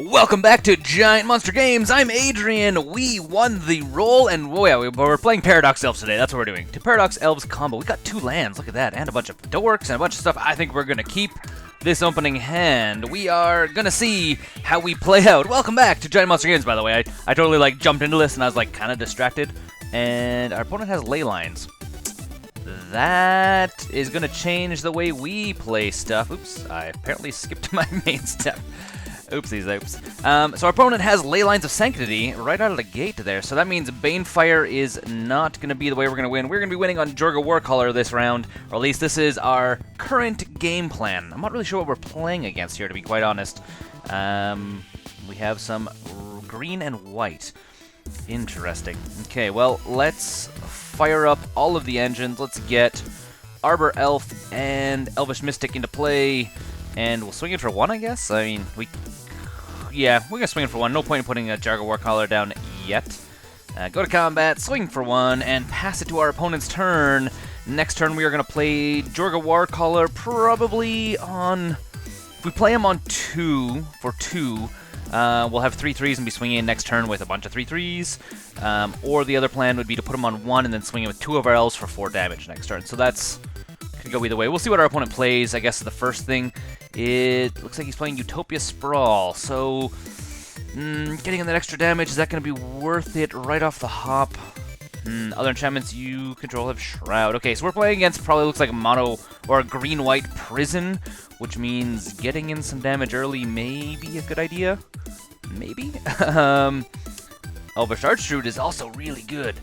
Welcome back to Giant Monster Games. I'm Adrian. We won the roll, and we're playing Paradox Elves today. That's what we're doing. To Paradox Elves combo. We got 2 lands. Look at that, and a bunch of dorks and a bunch of stuff. I think we're gonna keep this opening hand. We are gonna see how we play out. Welcome back to Giant Monster Games. By the way, I totally jumped into this and I was kind of distracted. And our opponent has ley lines. That is gonna change the way we play stuff. Oops, I apparently skipped my main step. Oopsies, oops. So our opponent has Ley Lines of Sanctity right out of the gate there, so that means Banefire is not going to be the way we're going to win. We're going to be winning on Joraga Warcaller this round, or at least this is our current game plan. I'm not really sure what we're playing against here, to be quite honest. We have some green and white. Interesting. Okay, well, let's fire up all of the engines. Let's get Arbor Elf and Elvish Mystic into play. And we'll swing it for 1, I guess? I mean, we're going to swing it for 1. No point in putting a Joraga Warcaller down yet. Go to combat, swing for 1, and pass it to our opponent's turn. Next turn, we are going to play Joraga Warcaller probably on... If we play him on 2, for 2, we'll have 3/3s and be swinging next turn with a bunch of 3/3s. Or the other plan would be to put him on 1 and then swing it with 2 of our elves for 4 damage next turn. So that's... could go either way. We'll see what our opponent plays. I guess the first thing, it looks like he's playing Utopia Sprawl. So, getting in that extra damage, is that going to be worth it right off the hop? Other enchantments you control have Shroud. Okay, so we're playing against probably looks like a mono or a green-white prison, which means getting in some damage early may be a good idea. Maybe? Elvish Archdruid is also really good.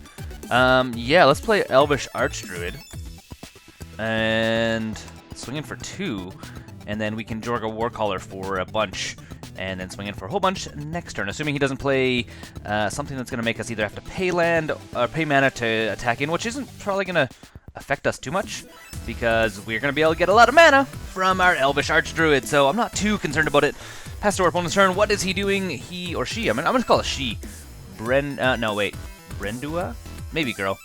Yeah, let's play Elvish Archdruid. And swing in for 2, and then we can Joraga Warcaller for a bunch, and then swing in for a whole bunch next turn, assuming he doesn't play something that's going to make us either have to pay land or pay mana to attack in, which isn't probably going to affect us too much, because we're going to be able to get a lot of mana from our Elvish Archdruid, so I'm not too concerned about it. Pass to our opponent's turn. What is he doing? He or she? I'm going to call it she. Brendua? Maybe girl.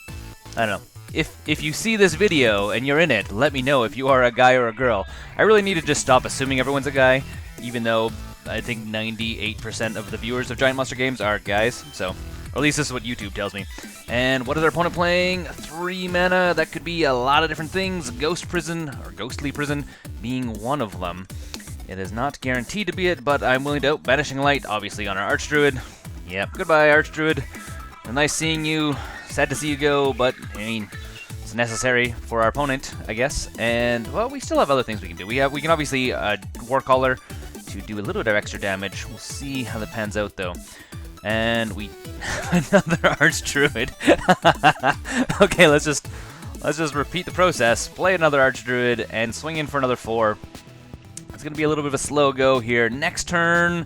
I don't know. If you see this video and you're in it, let me know if you are a guy or a girl. I really need to just stop assuming everyone's a guy, even though I think 98% of the viewers of Giant Monster Games are guys, so, or at least this is what YouTube tells me. And what is our opponent playing? 3 mana, that could be a lot of different things. Ghost Prison, or Ghostly Prison, being one of them. It is not guaranteed to be it, but I'm willing to Banishing Light, obviously, on our Archdruid. Yep, goodbye, Archdruid. Nice seeing you. Sad to see you go, but, I mean, it's necessary for our opponent, I guess. And, well, we still have other things we can do. We can obviously Warcaller to do a little bit of extra damage. We'll see how that pans out, though. And we another Archdruid. Okay, let's just repeat the process. Play another Archdruid and swing in for another 4. It's gonna be a little bit of a slow go here. Next turn,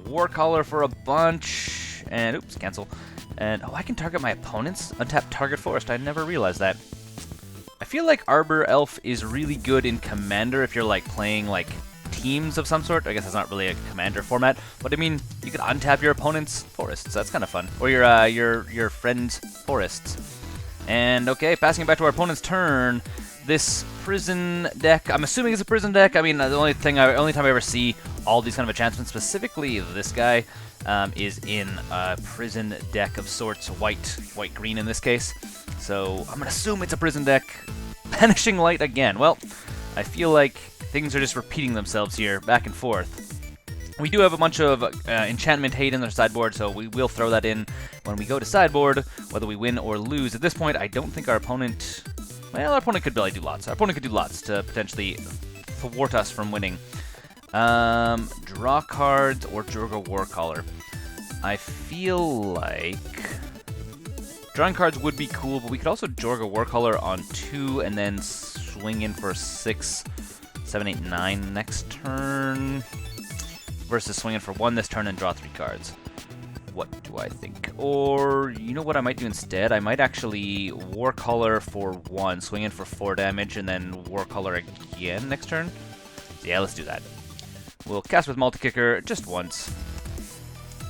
Warcaller for a bunch, and oops, cancel. And, oh, I can target my opponent's untapped target forest. I never realized that. I feel like Arbor Elf is really good in Commander if you're, playing, teams of some sort. I guess that's not really a Commander format. But, I mean, you could untap your opponent's forests. That's kind of fun. Or your friend's forests. And, okay, passing it back to our opponent's turn. This prison deck, I'm assuming it's a prison deck. I mean, the only time I ever see all these kind of enchantments, specifically this guy, is in a prison deck of sorts, white-green in this case. So I'm going to assume it's a prison deck. Banishing Light again. Well, I feel like things are just repeating themselves here, back and forth. We do have a bunch of enchantment hate in their sideboard, so we will throw that in when we go to sideboard, whether we win or lose. At this point, I don't think our opponent... Well, our opponent could really do lots. Our opponent could do lots to potentially thwart us from winning. Draw cards or Joraga Warcaller. I feel like drawing cards would be cool, but we could also Joraga Warcaller on 2 and then swing in for 6, 7, 8, 9 next turn, versus swinging for 1 this turn and draw 3 cards. What do I think? Or, you know what I might do instead? I might actually Warcaller for 1, swing in for 4 damage, and then Warcaller again next turn. So yeah, let's do that. We'll cast with Multi-Kicker just once.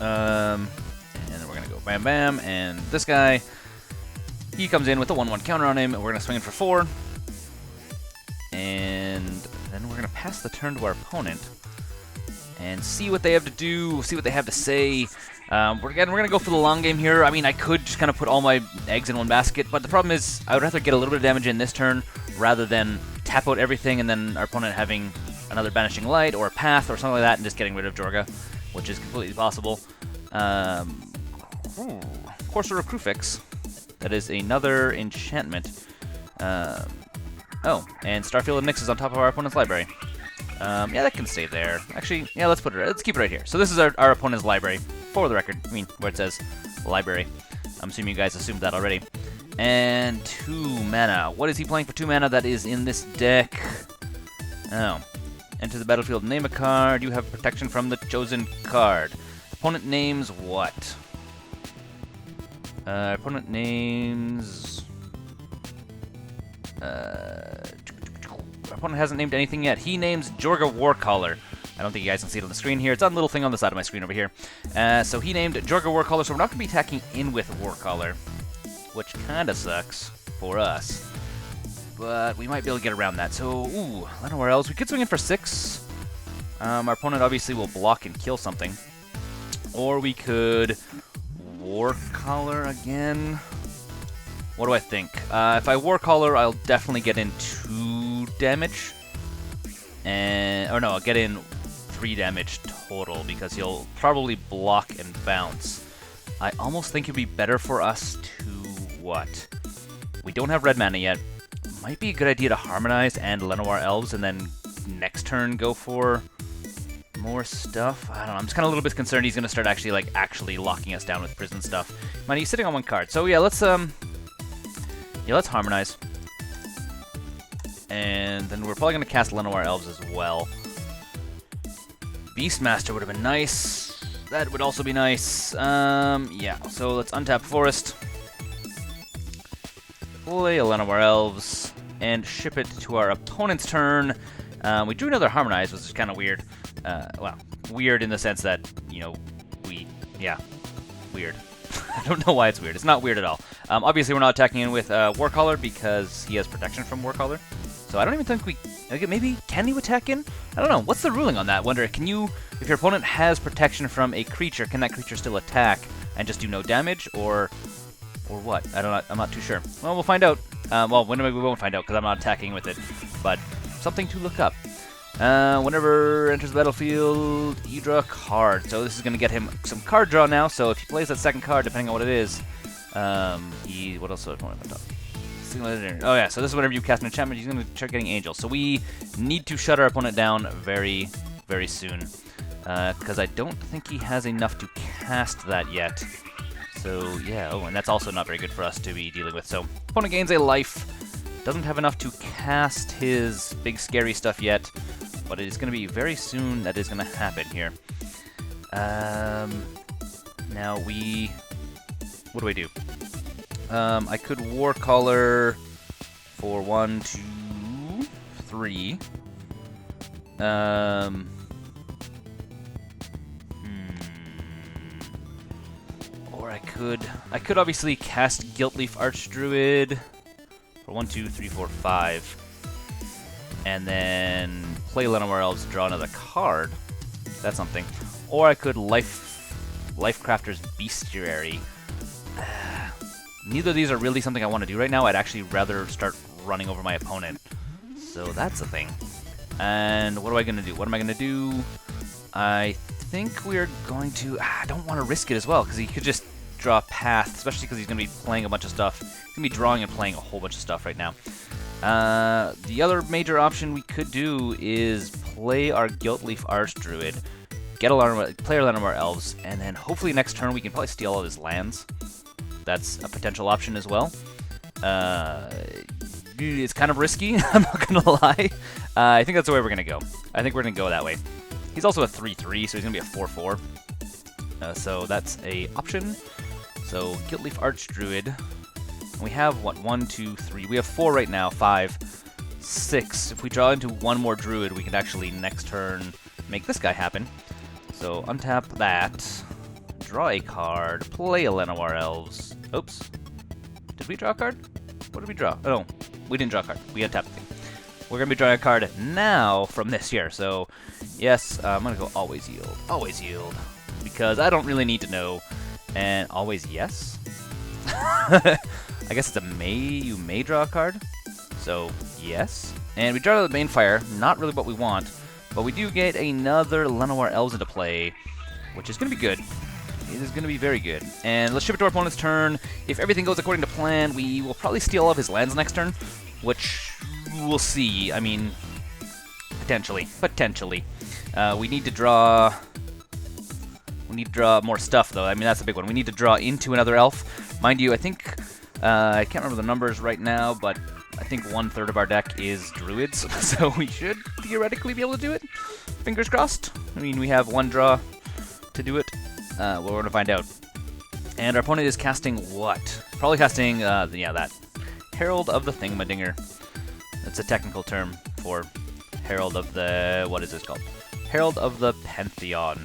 And then we're going to go bam bam, and this guy, he comes in with a 1/1 counter on him, and we're going to swing in for 4. And then we're going to pass the turn to our opponent. and see what they have to do, see what they have to say. We're gonna go for the long game here. I mean, I could just kind of put all my eggs in one basket, but the problem is I would rather get a little bit of damage in this turn rather than tap out everything and then our opponent having another Banishing Light or a Path or something like that and just getting rid of Joraga, which is completely possible. Courser of Crufix. That is another enchantment. Oh, and Starfield and Nyx is on top of our opponent's library. Yeah, that can stay there. Actually, yeah, let's keep it right here. So this is our opponent's library, for the record. I mean, where it says library. I'm assuming you guys assumed that already. And 2 mana. What is he playing for 2 mana that is in this deck? Oh. Enter the battlefield, name a card. You have protection from the chosen card. Opponent names what? Opponent names... Our opponent hasn't named anything yet. He names Joraga Warcaller. I don't think you guys can see it on the screen here. It's on a little thing on the side of my screen over here. So he named Joraga Warcaller, so we're not going to be attacking in with Warcaller, which kind of sucks for us. But we might be able to get around that. So, ooh, Llanowar Elves. We could swing in for 6. Our opponent obviously will block and kill something. Or we could Warcaller again. What do I think? If I Warcaller, I'll definitely get in 2 damage. Or no, I'll get in 3 damage total because he'll probably block and bounce. I almost think it'd be better for us to what? We don't have red mana yet. Might be a good idea to Harmonize and Llanowar Elves and then next turn go for more stuff. I don't know. I'm just kind of a little bit concerned he's going to start actually locking us down with prison stuff. Mind, he's sitting on 1 card. So yeah, let's Harmonize. And then we're probably going to cast Llanowar Elves as well. Beastmaster would have been nice. That would also be nice. Yeah, so let's untap Forest. Play a Llanowar Elves. And ship it to our opponent's turn. We drew another Harmonize, which is kind of weird. Well, weird in the sense that, you know, yeah, weird. I don't know why it's weird. It's not weird at all. Obviously, we're not attacking in with Warcaller because he has protection from Warcaller. So I don't even think maybe, can you attack in? I don't know. What's the ruling on that? Wonder, can you, if your opponent has protection from a creature, can that creature still attack and just do no damage, or what? I'm not too sure. Well, we'll find out. Well, we won't find out because I'm not attacking with it, but something to look up. Whenever enters the battlefield, you draw a card. So this is going to get him some card draw now. So if he plays that second card, depending on what it is, what else do I want to talk? Oh yeah, so this is whenever you cast an enchantment, he's going to start getting angels. So we need to shut our opponent down very, very soon. Because I don't think he has enough to cast that yet. So yeah, oh, and that's also not very good for us to be dealing with. So opponent gains a life. Doesn't have enough to cast his big scary stuff yet. But it is going to be very soon that is going to happen here. Now we... What do I do? I could Warcaller for 1, 2, 3. Or I could obviously cast Gilt-Leaf Archdruid for 1, 2, 3, 4, 5. And then play Llanowar Elves, draw another card. That's something. Or I could Lifecrafter's Bestiary. Neither of these are really something I want to do right now. I'd actually rather start running over my opponent. So that's the thing. And what am I going to do? What am I going to do? I think we're going to... I don't want to risk it as well, because he could just draw a path, especially because he's going to be playing a bunch of stuff. He's going to be drawing and playing a whole bunch of stuff right now. The other major option we could do is play our Gilt-Leaf Archdruid, play our Llanowar Elves, and then hopefully next turn we can probably steal all of his lands. That's a potential option as well. It's kind of risky, I'm not going to lie. I think that's the way we're going to go. I think we're going to go that way. He's also a 3-3, so he's going to be a 4-4. So that's a option. So Gilt-Leaf Archdruid. We have, what, 1, 2, 3. We have 4 right now, 5, 6. If we draw into one more Druid, we can actually next turn make this guy happen. So untap that. Draw a card, play a Llanowar Elves. Oops. Did we draw a card? What did we draw? Oh, no. We didn't draw a card. We untapped the thing. we're going to be drawing a card now from this here. So, yes, I'm going to go always yield. Always yield. Because I don't really need to know. And always yes? I guess it's a you may draw a card. So, yes. And we draw the Banefire, not really what we want. But we do get another Llanowar Elves into play, which is going to be good. It is going to be very good. And let's ship it to our opponent's turn. If everything goes according to plan, we will probably steal all of his lands next turn, which we'll see. I mean, potentially. Potentially. We need to draw more stuff, though. I mean, that's a big one. We need to draw into another elf. Mind you, I think, I can't remember the numbers right now, but I think 1/3 of our deck is druids, so we should theoretically be able to do it. Fingers crossed. I mean, we have one draw to do it. Well, we're going to find out. And our opponent is casting what? Probably casting, yeah, that. Herald of the Thingamadinger. That's a technical term for Herald of the... what is this called? Herald of the Pantheon.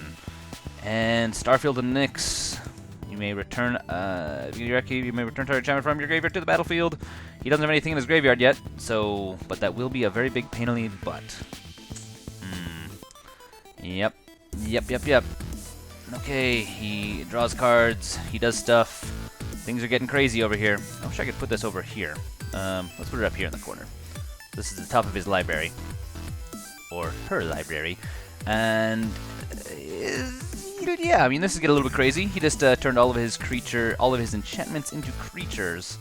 And Starfield and Nyx. You may return, you may return target enchantment from your graveyard to the battlefield. He doesn't have anything in his graveyard yet, so... but that will be a very big pain in the butt. Yep. Yep. Okay, he draws cards, he does stuff. Things are getting crazy over here. I wish I could put this over here. Let's put it up here in the corner. This is the top of his library. Or her library. And... yeah, I mean, this is getting a little bit crazy. He just turned all of his enchantments into creatures.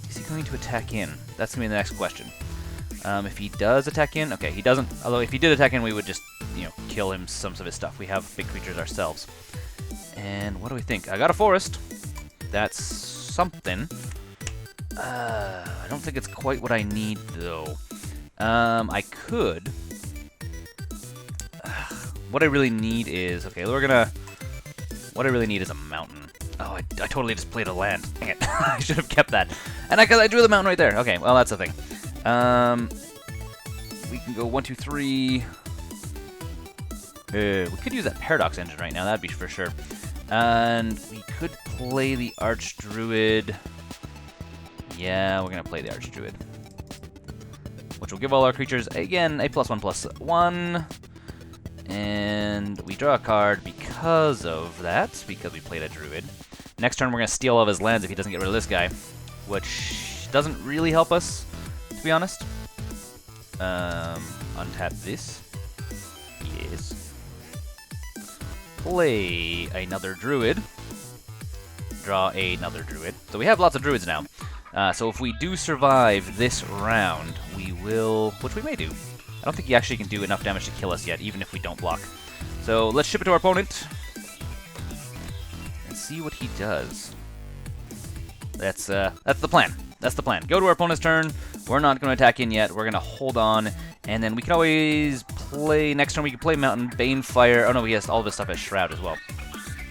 Is he going to attack in? That's going to be the next question. If he does attack in, okay, he doesn't. Although if he did attack in, we would just, you know, kill him some of his stuff. We have big creatures ourselves. And what do we think? I got a forest. That's something. I don't think it's quite what I need, though. I could. What I really need is... okay, we're gonna... what I really need is a mountain. Oh, I totally just played a land. Dang it. I should have kept that. And I drew the mountain right there. Okay, well, that's the thing. We can go 1, 2, 3. We could use that Paradox engine right now. That'd be for sure. And we could play the Archdruid. Yeah, we're going to play the Archdruid. Which will give all our creatures, again, a +1/+1. And we draw a card because of that, because we played a Druid. Next turn, we're going to steal all of his lands if he doesn't get rid of this guy, which doesn't really help us, to be honest. Untap this. Yes. Play another Druid. Draw another Druid. So we have lots of Druids now. So if we do survive this round, we will... which we may do. I don't think he actually can do enough damage to kill us yet, even if we don't block. So let's ship it to our opponent. And see what he does. That's the plan. That's the plan. Go to our opponent's turn. We're not going to attack in yet. We're going to hold on. And then we can always play... next turn we can play Mountain, Banefire. Oh no, he has all of his stuff as Shroud as well.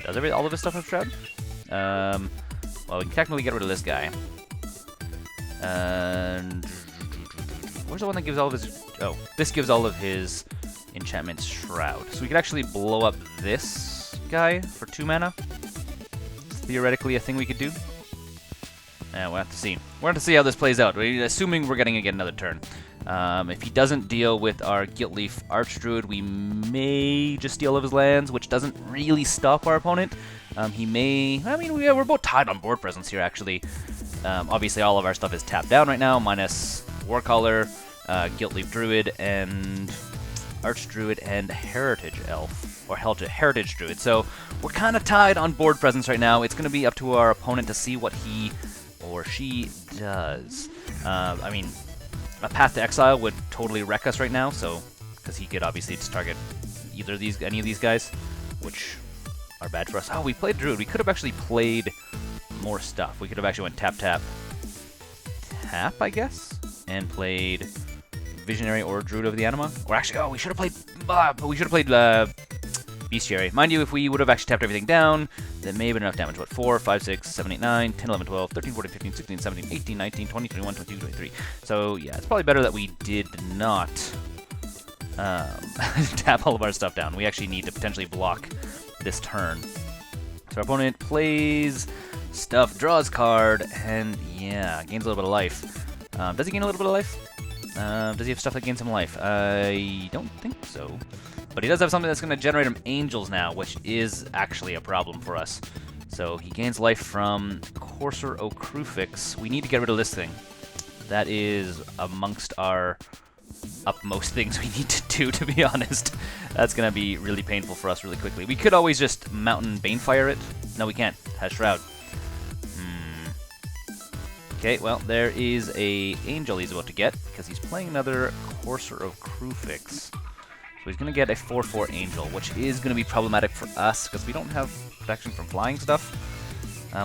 Does all of his stuff have Shroud? Well, we can technically get rid of this guy. And... where's the one that gives all of his... oh, this gives all of his enchantments Shroud. So we could actually blow up this guy for 2 mana. It's theoretically a thing we could do. Yeah, we'll have to see. We're going to see how this plays out, assuming we're getting to get another turn. If he doesn't deal with our Gilt-Leaf Archdruid, we may just steal all of his lands, which doesn't really stop our opponent. He may... I mean, we're both tied on board presence here, actually. Obviously, all of our stuff is tapped down right now, minus Warcaller, Gilt-Leaf Druid, and Archdruid, and Heritage Elf, or Heritage Druid. So we're kind of tied on board presence right now. It's going to be up to our opponent to see what he or she does. I mean, a Path to Exile would totally wreck us right now, so because he could obviously just target any of these guys, which are bad for us. Oh, we played Druid. We could have actually played more stuff. We could have actually went tap, I guess, and played Visionary or Druid of the Anima. Or actually, oh, we should have played Bestiary. Mind you, if we would have actually tapped everything down, that may have been enough damage. What, 4, 5, 6, 7, 8, 9, 10, 11, 12, 13, 14, 15, 16, 17, 18, 19, 20, 21, 22, 23. So, yeah, it's probably better that we did not tap all of our stuff down. We actually need to potentially block this turn. So our opponent plays stuff, draws card, and yeah, gains a little bit of life. Does he gain a little bit of life? Does he have stuff that gains him life? I don't think so. But he does have something that's going to generate him angels now, which is actually a problem for us. So he gains life from Courser O'Crufix. We need to get rid of this thing. That is amongst our upmost things we need to do, to be honest. That's going to be really painful for us really quickly. We could always just Mountain Banefire it. No, we can't. Has Shroud. Okay, well, there is a angel he's about to get, because he's playing another Courser of Crufix. So he's going to get a 4/4 angel, which is going to be problematic for us, because we don't have protection from flying stuff.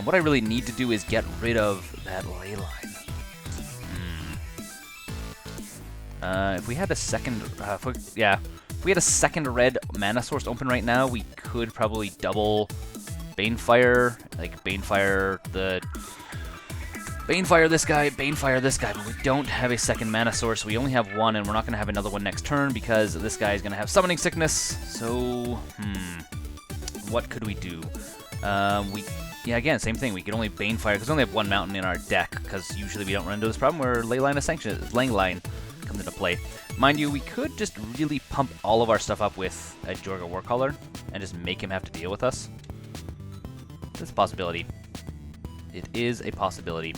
What I really need to do is get rid of that ley line. If we had a second... if we had a second red mana source open right now, we could probably double Banefire, like Banefire this guy, but we don't have a second mana source. We only have one, and we're not going to have another one next turn because this guy is going to have Summoning Sickness. So, what could we do? Again, same thing. We can only Banefire because we only have one mountain in our deck, because usually we don't run into this problem where Leyline comes into play. Mind you, we could just really pump all of our stuff up with a Joraga Warcaller and just make him have to deal with us. That's a possibility. It is a possibility.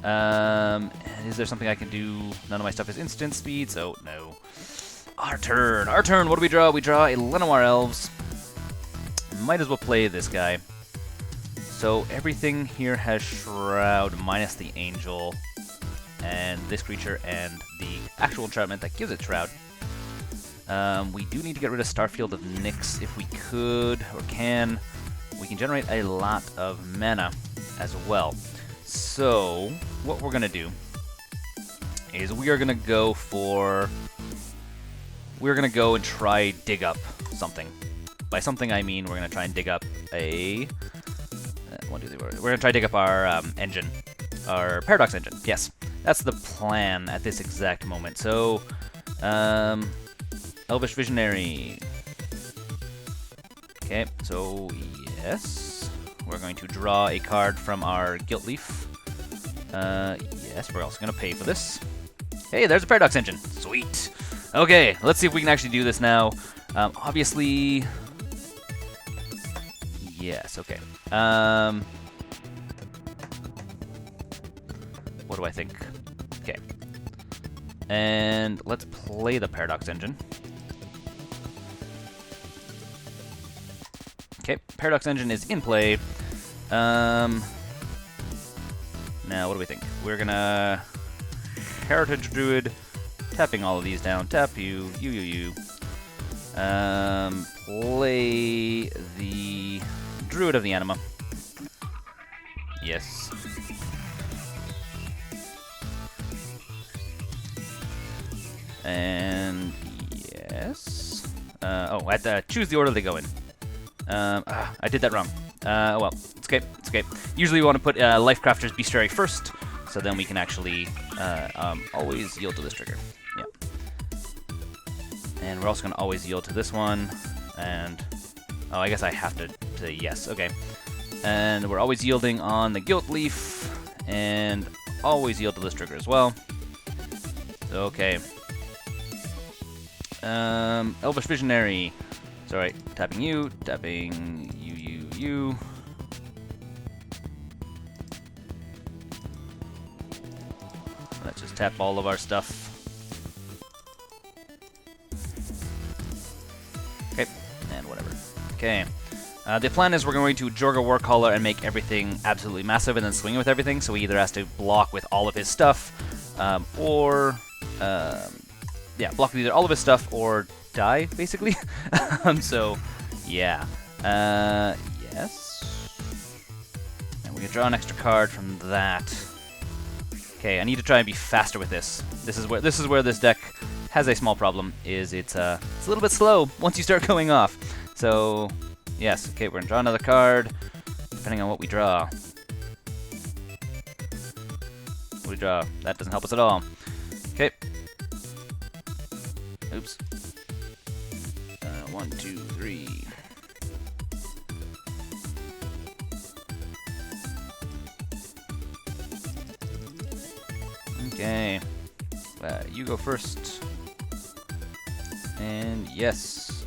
And is there something I can do? None of my stuff is instant speed, so no. Our turn. What do we draw? We draw a Llanowar Elves. Might as well play this guy. So everything here has Shroud minus the Angel, and this creature, and the actual enchantment that gives it Shroud. We do need to get rid of Starfield of Nyx if we could, or can. We can generate a lot of mana as well. So, what we're going to do is we are going to go for... We're going to go and try dig up something. By something I mean we're going to try and dig up a... we're going to try to dig up our engine. Our Paradox engine, yes. That's the plan at this exact moment. So, Elvish Visionary. Okay, so yes. We're going to draw a card from our Gilt-Leaf. Yes, we're also going to pay for this. Hey, there's a Paradox engine. Sweet. Okay, let's see if we can actually do this now. Obviously... Yes, okay. What do I think? Okay. And let's play the Paradox engine. Okay, Paradox engine is in play. Now, what do we think? We're gonna Heritage Druid, tapping all of these down. Tap you. Play the Druid of the Anima. Yes. And yes. I have to choose the order they go in. I did that wrong. Well, it's okay. It's okay. Usually we want to put Lifecrafter's Bestiary first, so then we can actually always yield to this trigger. Yeah. And we're also going to always yield to this one. And oh, I guess I have to say yes. Okay. And we're always yielding on the Gilt-Leaf, and always yield to this trigger as well. Okay. Elvish Visionary. Sorry, tapping you, tapping you. Let's just tap all of our stuff. Okay, and whatever. Okay. The plan is we're going to Joraga Warcaller and make everything absolutely massive and then swing it with everything, so he either has to block with all of his stuff, block with either all of his stuff or die, basically. So, yeah. Yes. And we can draw an extra card from that. Okay, I need to try and be faster with this. This is where this deck has a small problem, is it's a little bit slow once you start going off. So, yes, okay, we're gonna draw another card, depending on what we draw. What do we draw? That doesn't help us at all. Okay. Oops. 1, 2, 3. Okay. You go first. And yes.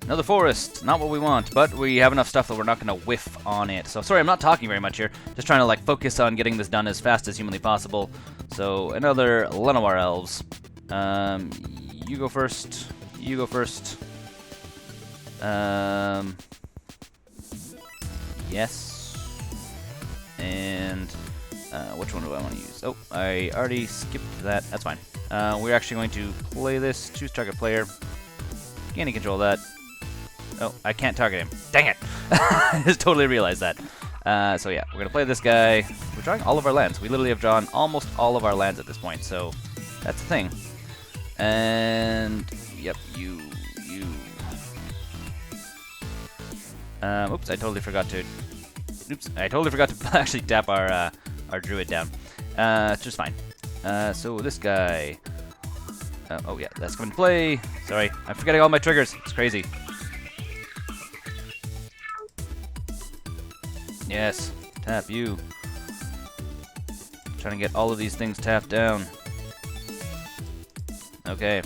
Another forest. Not what we want, but we have enough stuff that we're not going to whiff on it. So sorry, I'm not talking very much here. Just trying to like focus on getting this done as fast as humanly possible. So another Llanowar Elves. You go first. You go first. Yes. And which one do I want to use? Oh, I already skipped that. That's fine. We're actually going to play this. Choose target player. Gaining control of that. Oh, I can't target him. Dang it! I just totally realized that. So yeah, we're gonna play this guy. We're drawing all of our lands. We literally have drawn almost all of our lands at this point, so that's the thing. And yep, you. Oops, I totally forgot to. Oops, I totally forgot to actually tap our druid down. It's just fine. So this guy. Oh yeah, that's coming to play. Sorry, I'm forgetting all my triggers. It's crazy. Yes, tap you. Trying to get all of these things tapped down. Okay.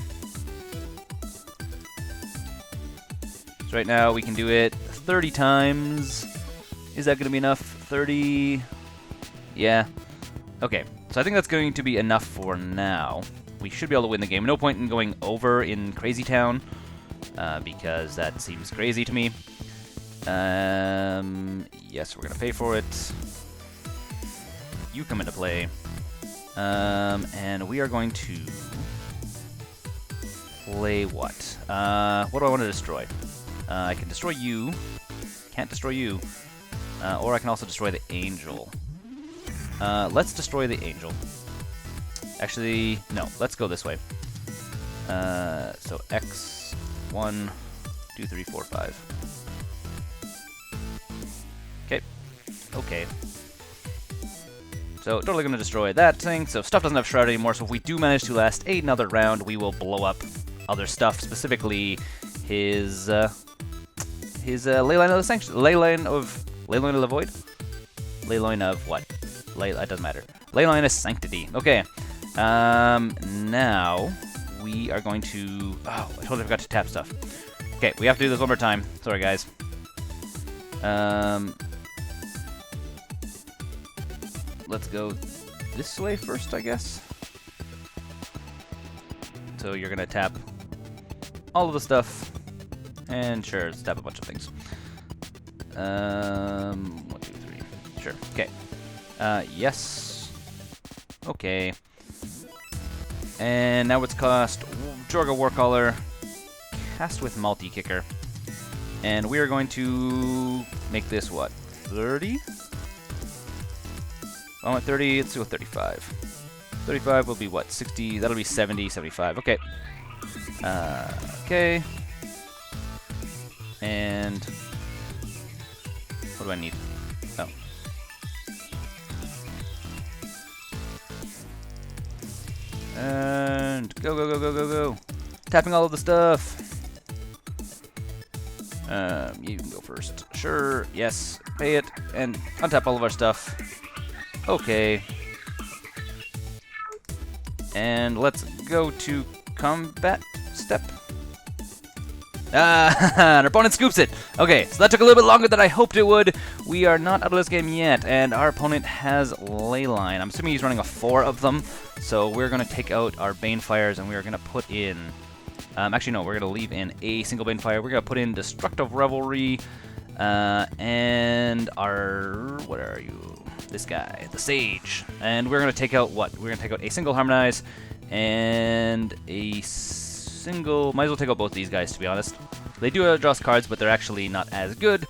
So right now we can do it 30 times. Is that going to be enough? 30? Yeah. Okay, so I think that's going to be enough for now. We should be able to win the game. No point in going over in Crazy Town, because that seems crazy to me. Yes, we're gonna pay for it. You come into play. And we are going to play what? What do I want to destroy? I can destroy you. Can't destroy you. Or I can also destroy the angel. Let's destroy the angel. Actually, no, let's go this way. So X, 1, 2, 3, 4, 5. Okay. Okay. So, totally going to destroy that thing. So, stuff doesn't have Shroud anymore, so if we do manage to last another round, we will blow up other stuff, specifically his Leyline of the Sanction... Leyline of the Void? Leyline of what? It doesn't matter. Leyline of Sanctity. Okay. Now, we are going to... Oh, I totally forgot to tap stuff. Okay, we have to do this one more time. Sorry, guys. Let's go this way first, I guess. So you're gonna tap all of the stuff, and sure, let's tap a bunch of things. 1, 2, 3. Sure. Okay. Yes. Okay. And now it's cost Joraga Warcaller, cast with multi-kicker, and we are going to make this what? 30? I want 30, let's do a 35. 35 will be what? 60, that'll be 70, 75. Okay. Okay. And what do I need? Oh. And go, go, go, go, go, go. Tapping all of the stuff. You can go first. Sure, yes. Pay it, and untap all of our stuff. Okay. And let's go to combat step. And our opponent scoops it. Okay, so that took a little bit longer than I hoped it would. We are not out of this game yet, and our opponent has Leyline. I'm assuming he's running a 4 of them, so we're going to take out our Banefires, and we are going to put in... actually, no, we're going to leave in a single Banefire. We're going to put in Destructive Revelry, and our... What are you? This guy, the Sage. And we're going to take out what? We're going to take out a single Harmonize and a single... Might as well take out both these guys, to be honest. They do draw us cards, but they're actually not as good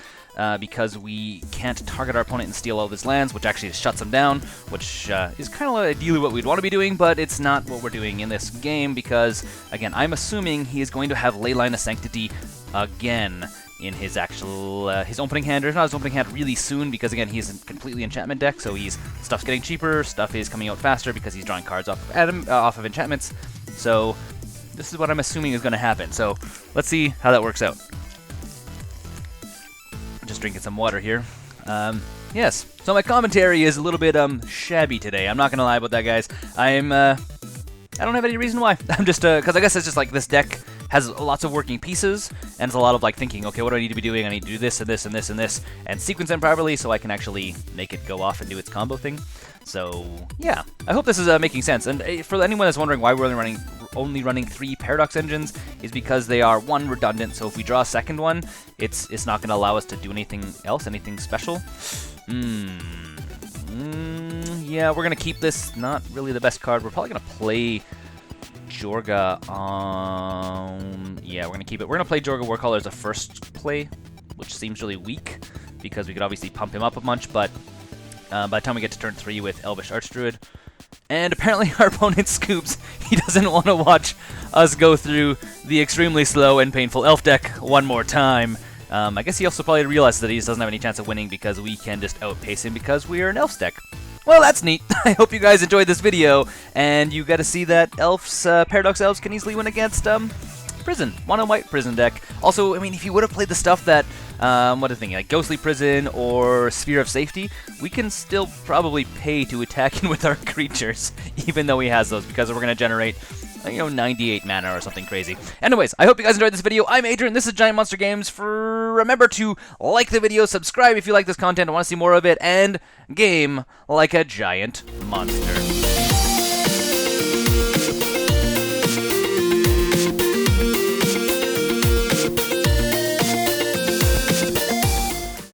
because we can't target our opponent and steal all of his lands, which actually just shuts him down, which is kind of ideally what we'd want to be doing, but it's not what we're doing in this game because, again, I'm assuming he is going to have Leyline of Sanctity again in his actual, his opening hand, or not his opening hand really soon, because again, he's a completely enchantment deck, so stuff's getting cheaper, stuff is coming out faster because he's drawing cards off of enchantments, so this is what I'm assuming is going to happen, so let's see how that works out. Just drinking some water here. Yes, so my commentary is a little bit, shabby today, I'm not going to lie about that, guys. I'm I don't have any reason why. I'm just, because I guess it's just like this deck has lots of working pieces, and it's a lot of like thinking, okay, what do I need to be doing? I need to do this and this and this and this, and sequence them properly so I can actually make it go off and do its combo thing. So, yeah, I hope this is making sense. And for anyone that's wondering why we're only running 3 Paradox engines, is because they are, 1, redundant, so if we draw a second one, it's not going to allow us to do anything else, anything special. Yeah, we're going to keep this. Not really the best card. We're probably going to play Joraga. Yeah, we're going to keep it. We're going to play Joraga Warcaller as a first play, which seems really weak, because we could obviously pump him up a bunch, but by the time we get to turn 3 with Elvish Archdruid, and apparently our opponent scoops, he doesn't want to watch us go through the extremely slow and painful elf deck one more time. I guess he also probably realized that he just doesn't have any chance of winning because we can just outpace him because we are an elf deck. Well, that's neat. I hope you guys enjoyed this video, and you got to see that elves, Paradox Elves can easily win against Prison, mono white Prison deck. Also, I mean, if you would have played the stuff that, what am I thinking, like Ghostly Prison or Sphere of Safety, we can still probably pay to attack in with our creatures, even though he has those, because we're going to generate, 98 mana or something crazy. Anyways, I hope you guys enjoyed this video. I'm Adrian, this is Giant Monster Games. Remember to like the video, subscribe if you like this content and want to see more of it, and game like a giant monster.